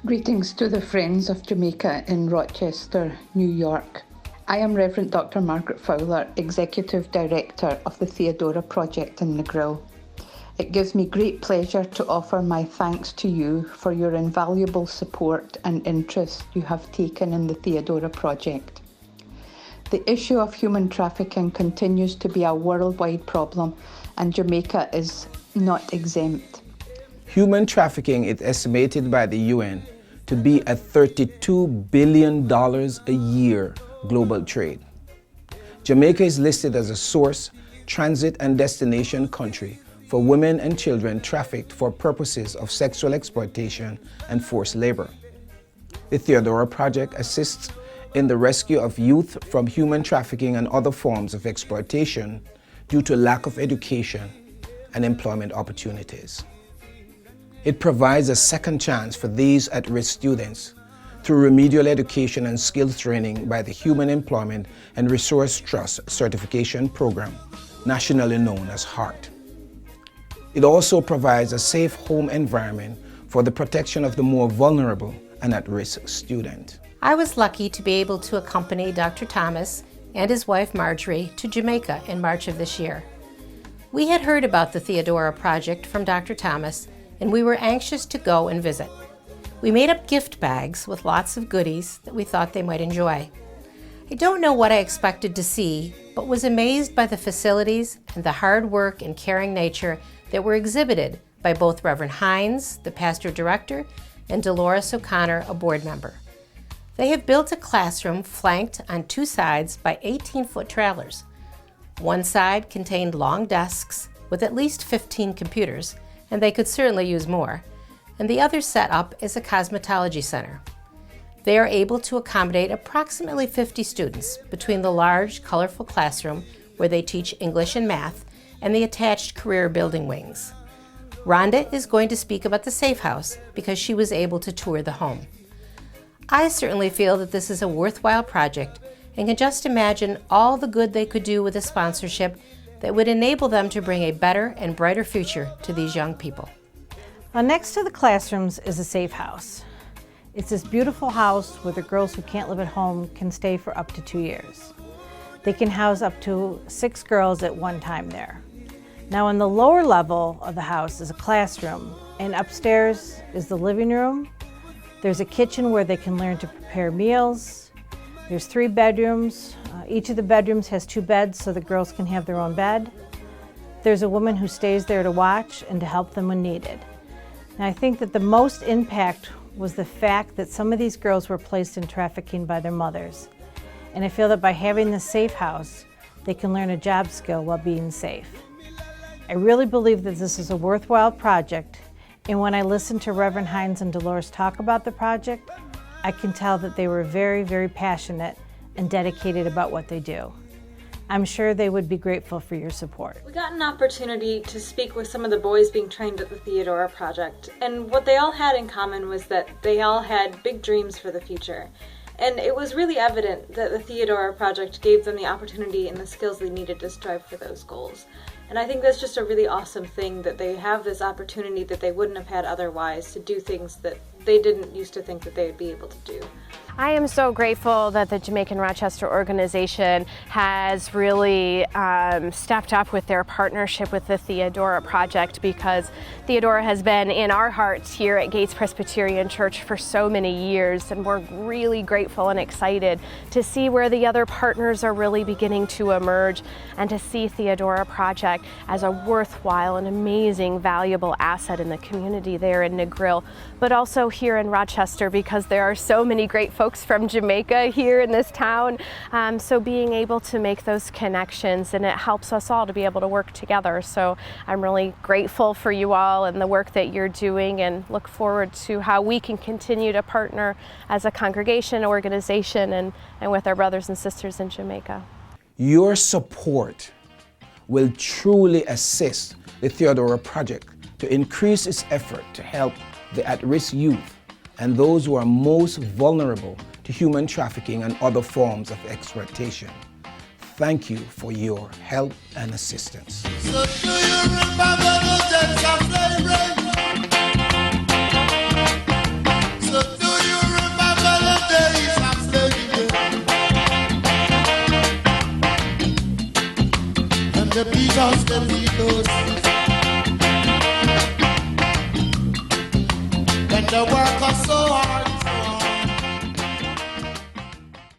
Greetings to the Friends of Jamaica in Rochester, New York. I am Reverend Dr. Margaret Fowler, Executive Director of the Theodora Project in Negril. It gives me great pleasure to offer my thanks to you for your invaluable support and interest you have taken in the Theodora Project. The issue of human trafficking continues to be a worldwide problem, and Jamaica is not exempt. Human trafficking is estimated by the UN to be a $32 billion a year global trade. Jamaica is listed as a source, transit and destination country for women and children trafficked for purposes of sexual exploitation and forced labor. The Theodora Project assists in the rescue of youth from human trafficking and other forms of exploitation due to lack of education and employment opportunities. It provides a second chance for these at-risk students through remedial education and skills training by the Human Employment and Resource Trust Certification Program, nationally known as HEART. It also provides a safe home environment for the protection of the more vulnerable and at-risk student. I was lucky to be able to accompany Dr. Thomas and his wife Marjorie to Jamaica in March of this year. We had heard about the Theodora Project from Dr. Thomas, and we were anxious to go and visit. We made up gift bags with lots of goodies that we thought they might enjoy. I don't know what I expected to see, but was amazed by the facilities and the hard work and caring nature that were exhibited by both Reverend Hines, the pastor director, and Dolores O'Connor, a board member. They have built a classroom flanked on two sides by 18-foot trailers. One side contained long desks with at least 15 computers, and they could certainly use more, and the other setup is a cosmetology center. They are able to accommodate approximately 50 students between the large, colorful classroom where they teach English and math and the attached career building wings. Rhonda is going to speak about the Safe House because she was able to tour the home. I certainly feel that this is a worthwhile project and can just imagine all the good they could do with a sponsorship that would enable them to bring a better and brighter future to these young people. Well, next to the classrooms is a Safe House. It's this beautiful house where the girls who can't live at home can stay for up to 2 years. They can house up to 6 girls at one time there. Now in the lower level of the house is a classroom, and upstairs is the living room. There's a kitchen where they can learn to prepare meals. There's 3 bedrooms. Each of the bedrooms has 2 beds so the girls can have their own bed. There's a woman who stays there to watch and to help them when needed. And I think that the most impact was the fact that some of these girls were placed in trafficking by their mothers. And I feel that by having the Safe House, they can learn a job skill while being safe. I really believe that this is a worthwhile project, and when I listened to Reverend Hines and Dolores talk about the project, I can tell that they were very, very passionate and dedicated about what they do. I'm sure they would be grateful for your support. We got an opportunity to speak with some of the boys being trained at the Theodora Project, and what they all had in common was that they all had big dreams for the future. And it was really evident that the Theodora Project gave them the opportunity and the skills they needed to strive for those goals. And I think that's just a really awesome thing, that they have this opportunity that they wouldn't have had otherwise to do things that they didn't used to think that they would be able to do. I am so grateful that the Jamaican Rochester Organization has really stepped up with their partnership with the Theodora Project, because Theodora has been in our hearts here at Gates Presbyterian Church for so many years, and we're really grateful and excited to see where the other partners are really beginning to emerge, and to see Theodora Project as a worthwhile and amazing, valuable asset in the community there in Negril, but also here in Rochester, because there are so many great folks from Jamaica here in this town. So being able to make those connections, and it helps us all to be able to work together. So I'm really grateful for you all and the work that you're doing, and look forward to how we can continue to partner as a congregation, organization, and with our brothers and sisters in Jamaica. Your support will truly assist the Theodora Project to increase its effort to help the at-risk youth and those who are most vulnerable to human trafficking and other forms of exploitation. Thank you for your help and assistance. So do you remember the days of slavery? So the work so hard.